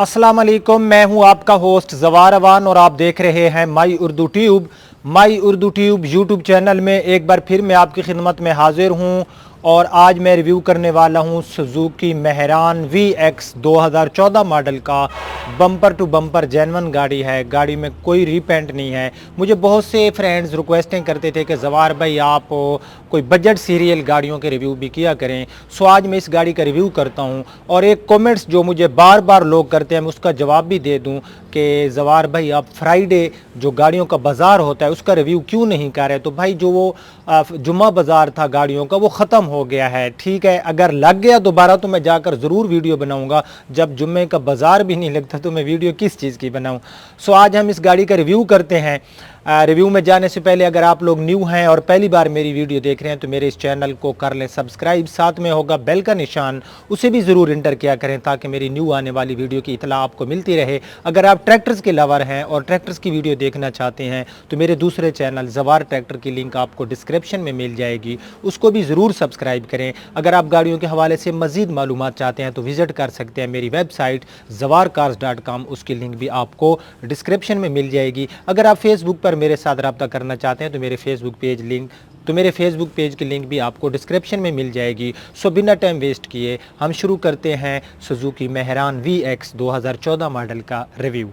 अस्सलाम वालेकुम, मैं हूं आपका होस्ट ज़वार अवान और आप देख रहे हैं माई उर्दू ट्यूब यूट्यूब चैनल में एक बार फिर मैं आपकी खिदमत में हाजिर हूं और आज मैं रिव्यू करने वाला हूं सुजुकी मेहरान VX 2014 मॉडल का। बम्पर टू बम्पर जेन्युइन गाड़ी है, गाड़ी में कोई रीपेंट नहीं है। मुझे बहुत से फ्रेंड्स रिक्वेस्टिंग करते थे कि ज़वार भाई आप कोई बजट सीरियल गाड़ियों के रिव्यू भी किया करें। सो आज मैं इस गाड़ी का रिव्यू करता हूं और एक कमेंट्स जो मुझे बार बार लोग करते हैं मैं उसका जवाब भी दे दूं कि ज़वार भाई आप फ्राइडे जो गाड़ियों का बाज़ार होता है उसका रिव्यू क्यों नहीं कर रहे। तो भाई जो वो जुम्मा बाज़ार था गाड़ियों का वो ख़त्म हो गया है, ठीक है। अगर लग गया दोबारा तो मैं जाकर ज़रूर वीडियो बनाऊंगा। जब जुम्मे का बाज़ार भी नहीं लगता तो मैं वीडियो किस चीज़ की बनाऊं। सो आज हम इस गाड़ी का रिव्यू करते हैं। रिव्यू में जाने से पहले अगर आप लोग न्यू हैं और पहली बार मेरी वीडियो देख रहे हैं तो मेरे इस चैनल को कर लें सब्सक्राइब, साथ में होगा बेल का निशान, उसे भी ज़रूर इंटर किया करें ताकि मेरी न्यू आने वाली वीडियो की इतला आपको मिलती रहे। अगर आप ट्रैक्टर्स के लवर हैं और ट्रैक्टर्स की वीडियो देखना चाहते हैं तो मेरे दूसरे चैनल ज़वार ट्रैक्टर की लिंक आपको डिस्क्रिप्शन में मिल जाएगी, उसको भी ज़रूर सब्सक्राइब करें। अगर आप गाड़ियों के हवाले से मज़ीद मालूमात चाहते हैं तो विज़िट कर सकते हैं मेरी वेबसाइट zawarcars.com, उसकी लिंक भी आपको डिस्क्रिप्शन में मिल जाएगी। अगर आप फेसबुक पर मेरे साथ रब्ता करना चाहते हैं तो मेरे फेसबुक पेज की लिंक भी आपको डिस्क्रिप्शन में मिल जाएगी। सो बिना टाइम वेस्ट किए हम शुरू करते हैं सुजुकी मेहरान VX 2014 मॉडल का रिव्यू।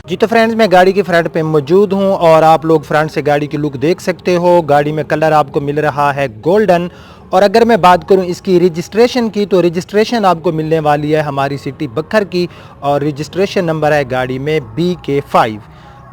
जी तो फ्रेंड्स मैं गाड़ी के फ्रंट पे मौजूद हूं और आप लोग फ्रंट से गाड़ी की लुक देख सकते हो। गाड़ी में कलर आपको मिल रहा है गोल्डन। और अगर मैं बात करूं इसकी रजिस्ट्रेशन की तो रजिस्ट्रेशन आपको मिलने वाली है हमारी सिटी बखर की और रजिस्ट्रेशन नंबर है गाड़ी में BK5।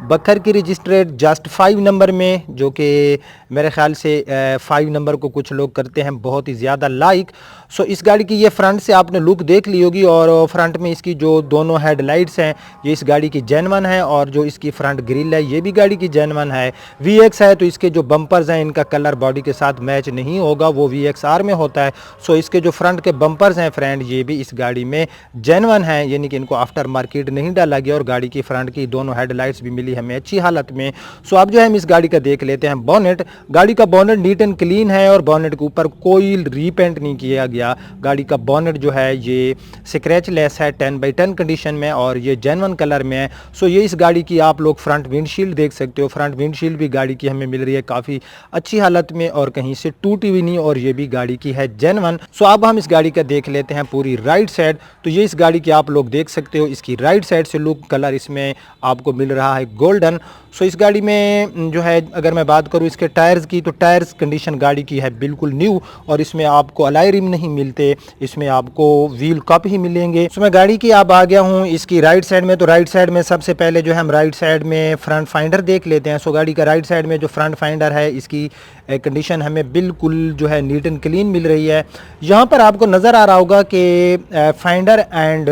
बखर की रजिस्ट्रेट जस्ट 5 नंबर में, जो कि मेरे ख्याल से 5 नंबर को कुछ लोग करते हैं बहुत ही ज़्यादा लाइक। सो इस गाड़ी की ये फ्रंट से आपने लुक देख ली होगी और फ्रंट में इसकी जो दोनों हेडलाइट्स हैं ये इस गाड़ी की जेन्युइन है और जो इसकी फ्रंट ग्रिल है ये भी गाड़ी की जेन्युइन है। VX है तो इसके जो बम्पर्स हैं इनका कलर बॉडी के साथ मैच नहीं होगा, वो VXR में होता है। सो इसके जो फ्रंट के बम्पर्स हैं फ्रेंड ये भी इस गाड़ी में जेन्युइन हैं, यानी कि इनको आफ्टर मार्केट नहीं डाला गया और गाड़ी की फ्रंट की दोनों हेडलाइट्स भी मिली हमें अच्छी हालत में। सो अब जो है हम इस गाड़ी का देख लेते हैं बोनेट। गाड़ी का बोनेट नीट एंड क्लीन है और बोनेट के ऊपर कोई रीपेंट नहीं किया गया। गाड़ी का बोनेट जो है ये स्क्रैच लेस है 10/10 कंडीशन में और ये जेन्युइन कलर में है। सो ये इस गाड़ी की आप लोग फ्रंट विंडशील्ड देख सकते हो। फ्रंट विंडशील्ड भी गाड़ी की हमें मिल रही है काफ़ी अच्छी हालत में और कहीं से टूटी भी नहीं और ये भी गाड़ी की है जेन्युइन। सो अब हम इस गाड़ी का देख लेते हैं पूरी राइट साइड। तो ये इस गाड़ी की आप लोग देख सकते हो, इसकी राइट साइड से लुक कलर इसमें आपको मिल रहा है गोल्डन। सो इस गाड़ी में जो है अगर मैं बात करूं इसके टायर्स की तो टायर्स कंडीशन गाड़ी की है बिल्कुल न्यू और इसमें आपको अलाई रिम नहीं मिलते, इसमें आपको व्हील कप ही मिलेंगे। सो मैं गाड़ी की अब आ गया हूं इसकी राइट साइड में। तो राइट साइड में सबसे पहले जो है हम राइट साइड में फ्रंट फाइंडर देख लेते हैं। सो गाड़ी का राइट साइड में जो फ्रंट फाइंडर है इसकी कंडीशन हमें बिल्कुल जो है नीट एंड क्लीन मिल रही है। यहाँ पर आपको नज़र आ रहा होगा कि फाइंडर एंड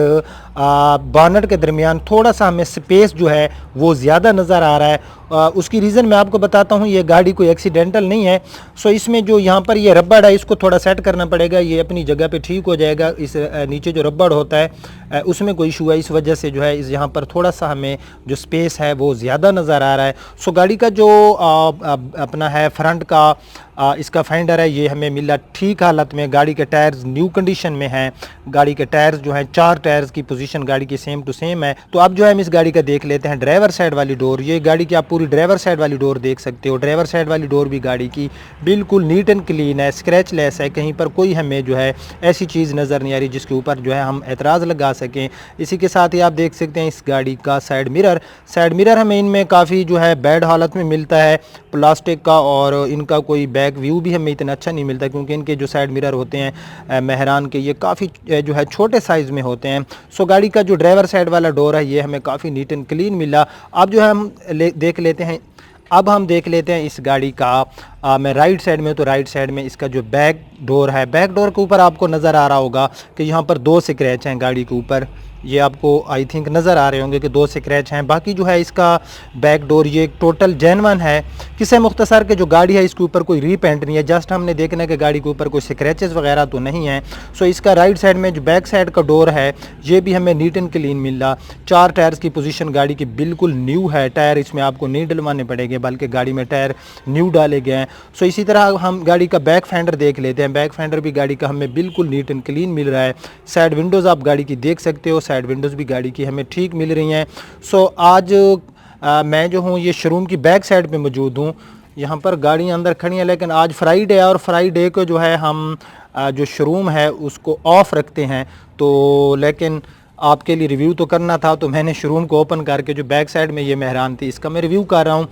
बॉनेट के दरमियान थोड़ा सा हमें स्पेस जो है वो ज़्यादा नज़र आ रहा है। उसकी रीज़न मैं आपको बताता हूँ, ये गाड़ी कोई एक्सीडेंटल नहीं है। सो इसमें जो यहाँ पर ये रबड़ है इसको थोड़ा सेट करना पड़ेगा, ये अपनी जगह पे ठीक हो जाएगा। इस नीचे जो रबड़ होता है उसमें कोई इशू है, इस वजह से जो है इस यहाँ पर थोड़ा सा हमें जो स्पेस है वो ज़्यादा नज़र आ रहा है। सो गाड़ी का जो अपना है फ्रंट का इसका फाइंडर है ये हमें मिला ठीक हालत में। गाड़ी के टायर्स न्यू कंडीशन में हैं। गाड़ी के टायर्स जो हैं 4 टायर्स की पोजीशन गाड़ी की सेम टू सेम है। तो अब जो है हम इस गाड़ी का देख लेते हैं ड्राइवर साइड वाली डोर। ये गाड़ी की आप पूरी ड्राइवर साइड वाली डोर देख सकते हो। ड्राइवर साइड वाली डोर भी गाड़ी की बिल्कुल नीट एंड क्लीन है, स्क्रैच लेस है, कहीं पर कोई हमें जो है ऐसी चीज़ नज़र नहीं आ रही जिसके ऊपर जो है हम एतराज़ लगा सकें। इसी के साथ ही आप देख सकते हैं इस गाड़ी का साइड मिरर हमें इनमें काफ़ी जो है बैड हालत में मिलता है प्लास्टिक का और इनका कोई बैक व्यू भी हमें इतना अच्छा नहीं मिलता क्योंकि इनके जो साइड मिरर होते हैं मेहरान के ये काफ़ी जो है छोटे साइज़ में होते हैं। सो गाड़ी का जो ड्राइवर साइड वाला डोर है ये हमें काफ़ी नीट एंड क्लीन मिला। अब जो है हम देख लेते हैं इस गाड़ी का मैं राइट साइड में। तो राइट साइड में इसका जो बैक डोर है, बैक डोर के ऊपर आपको नज़र आ रहा होगा कि यहाँ पर 2 स्क्रैच हैं गाड़ी के ऊपर। ये आपको आई थिंक नज़र आ रहे होंगे कि 2 स्क्रैच हैं। बाकी जो है इसका बैक डोर ये टोटल जेन्युइन है। किसे मुख्तसर के जो गाड़ी है इसके ऊपर कोई रीपेंट नहीं है, जस्ट हमने देखना है कि गाड़ी के ऊपर कोई स्क्रैचेस वगैरह तो नहीं है। सो इसका राइट साइड में जो बैक साइड का डोर है ये भी हमें नीट एंड क्लीन मिल रहा। 4 टायर्स की पोजीशन गाड़ी की बिल्कुल न्यू है, टायर इसमें आपको नहीं डलवाने पड़ेंगे बल्कि गाड़ी में टायर न्यू डाले गए हैं। सो इसी तरह हम गाड़ी का बैक फेंडर देख लेते हैं। बैक फेंडर भी गाड़ी का हमें बिल्कुल नीट एंड क्लीन मिल रहा है। साइड विंडोज़ आप गाड़ी की देख सकते हो, साइड विंडोज़ भी गाड़ी की हमें ठीक मिल रही हैं। सो आज मैं जो हूँ ये शोरूम की बैक साइड पे मौजूद हूँ। यहाँ पर गाड़ियाँ अंदर खड़ी हैं, लेकिन आज फ्राइडे है और फ्राइडे को जो है हम जो शोरूम है उसको ऑफ़ रखते हैं। तो लेकिन आपके लिए रिव्यू तो करना था, तो मैंने शोरूम को ओपन करके जो बैक साइड में ये मेहरान थी इसका मैं रिव्यू कर रहा हूँ।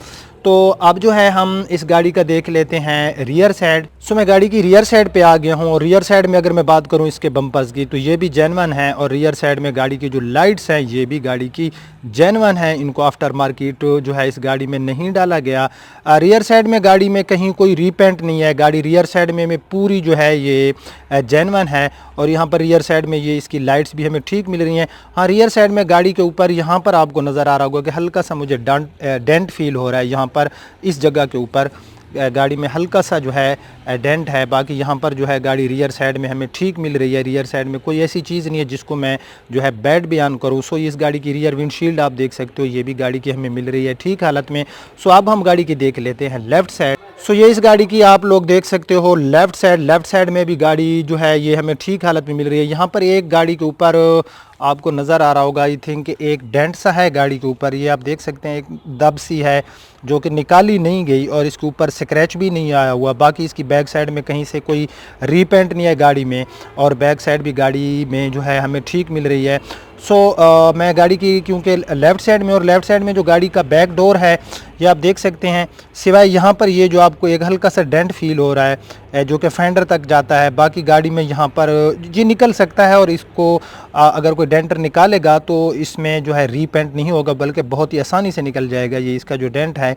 तो अब जो है हम इस गाड़ी का देख लेते हैं रियर साइड। सो मैं गाड़ी की रियर साइड पे आ गया हूँ और रियर साइड में अगर मैं बात करूँ इसके बम्पर्स की तो ये भी जेन्युइन है और रियर साइड में गाड़ी की जो लाइट्स हैं ये भी गाड़ी की जेन्युइन है। इनको आफ्टर मार्केट जो है इस गाड़ी में नहीं डाला गया। रियर साइड में गाड़ी में कहीं कोई रीपेंट नहीं है, गाड़ी रियर साइड में पूरी जो है ये जेन्युइन है। और यहाँ पर रियर साइड में ये इसकी लाइट्स भी हमें ठीक मिल रही हैं। हाँ, रियर साइड में गाड़ी के ऊपर यहाँ पर आपको नज़र आ रहा होगा कि हल्का सा मुझे डेंट फील हो रहा है। यहाँ पर इस जगह के ऊपर गाड़ी में हल्का सा जो है डेंट है। बाकी यहाँ पर जो है गाड़ी रियर साइड में हमें ठीक मिल रही है। रियर साइड में कोई ऐसी चीज़ नहीं है जिसको मैं जो है बैड बयान करूँ। सो इस गाड़ी की रियर विंडशील्ड आप देख सकते हो, ये भी गाड़ी की हमें मिल रही है ठीक हालत में। सो अब हम गाड़ी की देख लेते हैं लेफ़्ट साइड। सो ये इस गाड़ी की आप लोग देख सकते हो लेफ़्ट साइड में भी गाड़ी जो है ये हमें ठीक हालत में मिल रही है। यहाँ पर एक गाड़ी के ऊपर आपको नज़र आ रहा होगा आई थिंक एक डेंट सा है गाड़ी के ऊपर, ये आप देख सकते हैं, एक दब सी है जो कि निकाली नहीं गई और इसके ऊपर स्क्रैच भी नहीं आया हुआ। बाकी इसकी बैक साइड में कहीं से कोई रीपेंट नहीं है गाड़ी में और बैक साइड भी गाड़ी में जो है हमें ठीक मिल रही है। सो मैं गाड़ी की क्योंकि लेफ़्ट साइड में और लेफ़्ट साइड में जो गाड़ी का बैक डोर है ये आप देख सकते हैं, सिवाय यहाँ पर ये जो आपको एक हल्का सा डेंट फील हो रहा है जो कि फेंडर तक जाता है। बाकी गाड़ी में यहाँ पर ये निकल सकता है और इसको अगर कोई डेंटर निकालेगा तो इसमें जो है रीपेंट नहीं होगा बल्कि बहुत ही आसानी से निकल जाएगा ये इसका जो डेंट है।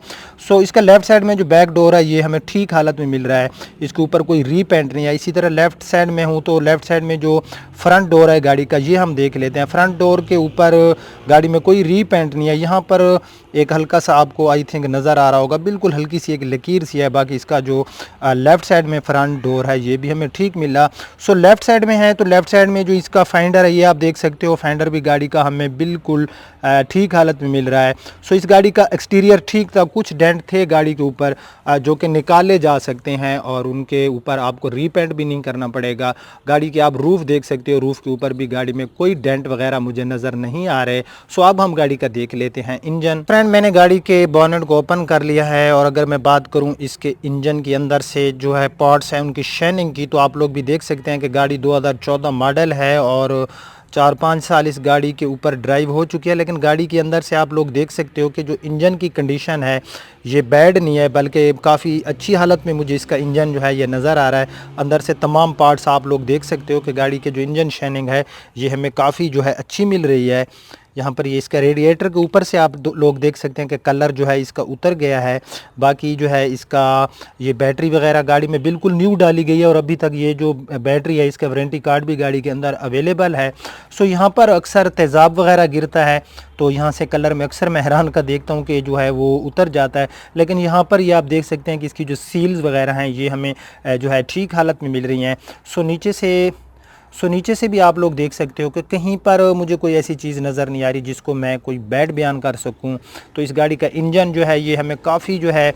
सो इसका लेफ़्ट साइड में जो बैक डोर है ये हमें ठीक हालत में मिल रहा है, इसके ऊपर कोई रीपेंट नहीं है। इसी तरह लेफ़्ट साइड में हूँ तो लेफ़्ट साइड में जो फ्रंट डोर है गाड़ी का ये हम देख लेते हैं। फ्रंट डोर के ऊपर गाड़ी में कोई रीपेंट नहीं है। यहाँ पर एक हल्का सा आपको आई थिंक नज़र आ रहा होगा, बिल्कुल हल्की सी एक लकीर सी है। बाकी इसका जो लेफ़्ट साइड में फ्रंट डोर है ये भी हमें ठीक मिला। सो लेफ़्ट साइड में है तो लेफ़्ट साइड में जो इसका फाइंडर है ये आप देख सकते हो, फाइंडर भी गाड़ी का हमें बिल्कुल ठीक हालत में मिल रहा है। सो इस गाड़ी का एक्सटीरियर ठीक था, कुछ डेंट थे गाड़ी के ऊपर जो कि निकाले जा सकते हैं और उनके ऊपर आपको रीपेंट भी नहीं करना पड़ेगा। गाड़ी के आप रूफ़ देख सकते हो, रूफ़ के ऊपर भी गाड़ी में कोई डेंट वगैरह मुझे नज़र नहीं आ रहे। सो अब हम गाड़ी का देख लेते हैं इंजन। फ्रेंड मैंने गाड़ी के बोनेट को ओपन कर लिया है और अगर मैं बात करूं इसके इंजन के अंदर से जो है पार्ट्स हैं उनकी शाइनिंग की तो आप लोग भी देख सकते हैं कि गाड़ी 2014 मॉडल है और 4-5 साल इस गाड़ी के ऊपर ड्राइव हो चुकी है। लेकिन गाड़ी के अंदर से आप लोग देख सकते हो कि जो इंजन की कंडीशन है ये बैड नहीं है बल्कि काफ़ी अच्छी हालत में मुझे इसका इंजन जो है ये नज़र आ रहा है। अंदर से तमाम पार्ट्स आप लोग देख सकते हो कि गाड़ी के जो इंजन शाइनिंग है ये हमें काफ़ी जो है अच्छी मिल रही है। यहाँ पर ये इसका रेडिएटर के ऊपर से आप लोग देख सकते हैं कि कलर जो है इसका उतर गया है। बाकी जो है इसका ये बैटरी वगैरह गाड़ी में बिल्कुल न्यू डाली गई है और अभी तक ये जो बैटरी है इसका वारंटी कार्ड भी गाड़ी के अंदर अवेलेबल है। सो यहाँ पर अक्सर तेज़ाब वगैरह गिरता है तो यहाँ से कलर में अक्सर मैं हैरान का देखता हूँ कि जो है वो उतर जाता है। लेकिन यहाँ पर ये आप देख सकते हैं कि इसकी जो सील्स वगैरह हैं ये हमें जो है ठीक हालत में मिल रही हैं। सो नीचे से भी आप लोग देख सकते हो कि कहीं पर मुझे कोई ऐसी चीज़ नज़र नहीं आ रही जिसको मैं कोई बैड बयान कर सकूं। तो इस गाड़ी का इंजन जो है ये हमें काफ़ी जो है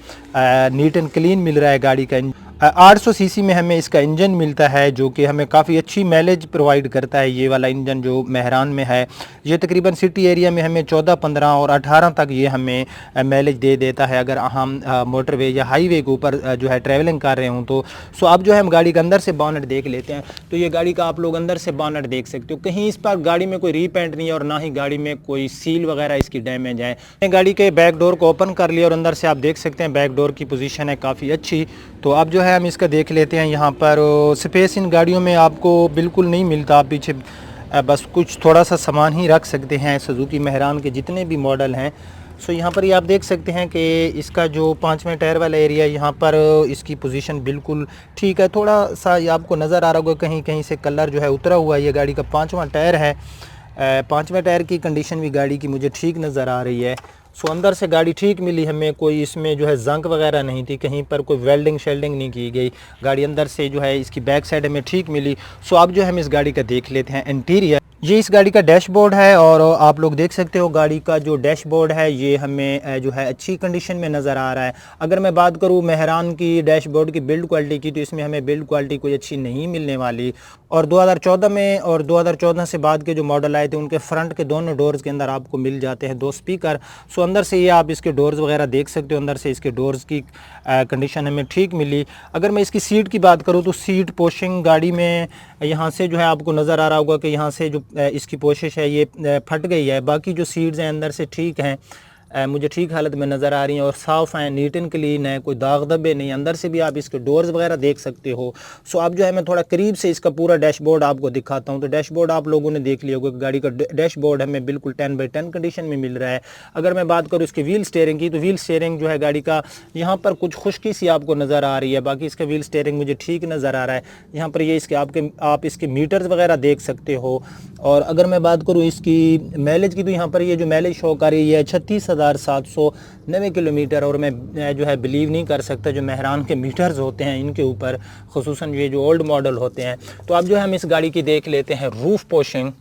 नीट एंड क्लीन मिल रहा है। गाड़ी का 800 सीसी में हमें इसका इंजन मिलता है जो कि हमें काफ़ी अच्छी माइलेज प्रोवाइड करता है। ये वाला इंजन जो मेहरान में है ये तकरीबन सिटी एरिया में हमें 14, 15 और 18 तक ये हमें माइलेज दे देता है अगर हम मोटरवे या हाईवे के ऊपर जो है ट्रैवलिंग कर रहे हों तो। सो अब जो है हम गाड़ी के अंदर से बोनेट देख लेते हैं। तो ये गाड़ी का आप लोग अंदर से बोनेट देख सकते हो, कहीं इस पर गाड़ी में कोई रीपेंट नहीं है और ना ही गाड़ी में कोई सील वगैरह इसकी डैमेज है। गाड़ी के बैक डोर को ओपन कर लिया और अंदर से आप देख सकते हैं बैक डोर की पोजीशन है काफ़ी अच्छी। तो अब जो है हम इसका देख लेते हैं। यहाँ पर स्पेस इन गाड़ियों में आपको बिल्कुल नहीं मिलता, आप पीछे बस कुछ थोड़ा सा सामान ही रख सकते हैं सुजुकी मेहरान के जितने भी मॉडल हैं। सो यहाँ पर ये आप देख सकते हैं कि इसका जो 5वें टायर वाला एरिया यहाँ पर इसकी पोजीशन बिल्कुल ठीक है। थोड़ा सा ये आपको नज़र आ रहा होगा कहीं कहीं से कलर जो है उतरा हुआ है। ये गाड़ी का 5वां टायर है पांचवें टायर की कंडीशन भी गाड़ी की मुझे ठीक नज़र आ रही है। सो अंदर से गाड़ी ठीक मिली हमें, कोई इसमें जो है जंक वगैरह नहीं थी, कहीं पर कोई वेल्डिंग शेल्डिंग नहीं की गई। गाड़ी अंदर से जो है इसकी बैक साइड हमें ठीक मिली। सो अब जो है हम इस गाड़ी का देख लेते हैं इंटीरियर। ये इस गाड़ी का डैशबोर्ड है और आप लोग देख सकते हो गाड़ी का जो डैशबोर्ड है ये हमें जो है अच्छी कंडीशन में नज़र आ रहा है। अगर मैं बात करूँ मेहरान की डैशबोर्ड की बिल्ड क्वालिटी की, तो इसमें हमें बिल्ड क्वालिटी कोई अच्छी नहीं मिलने वाली। और 2014 में और 2014 से बाद के जो मॉडल आए थे उनके फ्रंट के दोनों डोर्स के अंदर आपको मिल जाते हैं 2 स्पीकर। सो अंदर से ये आप इसके डोर्स वगैरह देख सकते हो, अंदर से इसके डोर्स की कंडीशन हमें ठीक मिली। अगर मैं इसकी सीट की बात करूँ तो सीट पोशिंग गाड़ी में यहाँ से जो है आपको नज़र आ रहा होगा कि यहाँ से जो इसकी पोशिश है ये फट गई है। बाकी जो सीट्स हैं अंदर से ठीक हैं, मुझे ठीक हालत में नज़र आ रही हैं और साफ़ हैं, नीट एंड क्लीन है, कोई दाग धब्बे नहीं। अंदर से भी आप इसके डोर्स वगैरह देख सकते हो। सो अब जो है मैं थोड़ा करीब से इसका पूरा डैशबोर्ड आपको दिखाता हूँ। तो डैशबोर्ड आप लोगों ने देख लिया होगा कि गाड़ी का डैशबोर्ड हमें बिल्कुल 10/10 कंडीशन में मिल रहा है। अगर मैं बात करूँ इसके व्हील स्टीयरिंग की, तो व्हील स्टीयरिंग जो है गाड़ी का यहाँ पर कुछ खुश्की सी आपको नज़र आ रही है, बाकी इसका व्हील स्टीयरिंग मुझे ठीक नज़र आ रहा है। यहाँ पर ये इसके आप इसके मीटर्स वगैरह देख सकते हो। और अगर मैं बात करूँ इसकी माइलेज की, तो यहाँ पर ये जो माइलेज शो कर रही है 36,790 किलोमीटर। और मैं जो है बिलीव नहीं कर सकता जो मेहरान के मीटर्स होते हैं इनके ऊपर, खुसूसन ये जो ओल्ड मॉडल होते हैं। तो अब जो है हम इस गाड़ी की देख लेते हैं रूफ़ पोशिंग।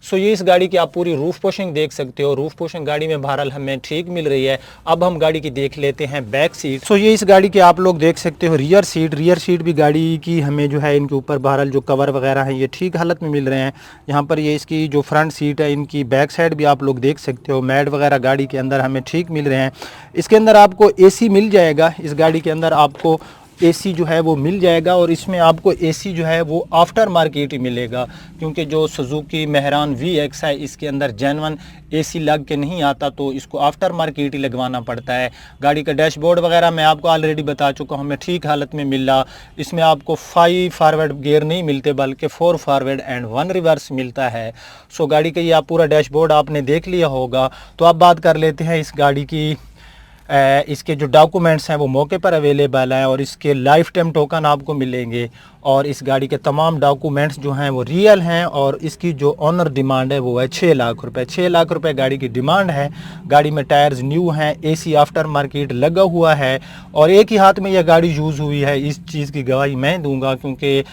सो ये इस गाड़ी की आप पूरी रूफ़ पोशिंग देख सकते हो। रूफ़ पोशिंग गाड़ी में बहरहाल हमें ठीक मिल रही है। अब हम गाड़ी की देख लेते हैं बैक सीट। सो ये इस गाड़ी की आप लोग देख सकते हो रियर सीट भी गाड़ी की हमें जो है इनके ऊपर बहरहाल जो कवर वगैरह है ये ठीक हालत में मिल रहे हैं। यहाँ पर ये इसकी जो फ्रंट सीट है इनकी बैक साइड भी आप लोग देख सकते हो, मैट वगैरह गाड़ी के अंदर हमें ठीक मिल रहे हैं। इसके अंदर आपको AC मिल जाएगा, इस गाड़ी के अंदर आपको AC जो है वो मिल जाएगा। और इसमें आपको AC जो है वो आफ्टर मार्केट ही मिलेगा, क्योंकि जो सुजुकी मेहरान VX है इसके अंदर जेन्युइन AC लग के नहीं आता, तो इसको आफ्टर मार्केट ही लगवाना पड़ता है। गाड़ी का डैशबोर्ड वगैरह मैं आपको ऑलरेडी बता चुका हूँ, हमें ठीक हालत में मिला। इसमें आपको 5 फॉरवर्ड गियर नहीं मिलते बल्कि 4 फॉरवर्ड एंड 1 रिवर्स मिलता है। सो गाड़ी का ये आप पूरा डैशबोर्ड आपने देख लिया होगा। तो अब बात कर लेते हैं इस गाड़ी की इसके जो डॉक्यूमेंट्स हैं वो मौके पर अवेलेबल हैं और इसके लाइफ टाइम टोकन आपको मिलेंगे। और इस गाड़ी के तमाम डॉक्यूमेंट्स जो हैं वो रियल हैं। और इसकी जो ऑनर डिमांड है वो है 6 लाख रुपए। 6 लाख रुपए गाड़ी की डिमांड है। गाड़ी में टायर्स न्यू हैं, AC आफ्टर मार्केट लगा हुआ है और एक ही हाथ में यह गाड़ी यूज़ हुई है। इस चीज़ की गवाही मैं दूंगा, क्योंकि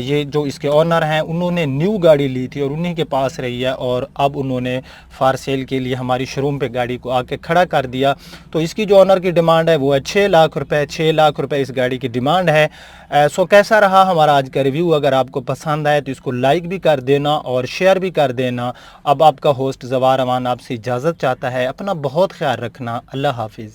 ये जो इसके ऑनर हैं उन्होंने न्यू गाड़ी ली थी और उन्हीं के पास रही है और अब उन्होंने फार सेल के लिए हमारी शोरूम पे गाड़ी को आके खड़ा कर दिया। तो इसकी जो ऑनर की डिमांड है वो है 6 लाख रुपए। 6 लाख रुपए इस गाड़ी की डिमांड है। सो कैसा रहा हमारा आज का रिव्यू? अगर आपको पसंद आए तो इसको लाइक भी कर देना और शेयर भी कर देना। अब आपका होस्ट ज़वार अमान आपसे इजाज़त चाहता है। अपना बहुत ख्याल रखना। अल्लाह हाफिज़।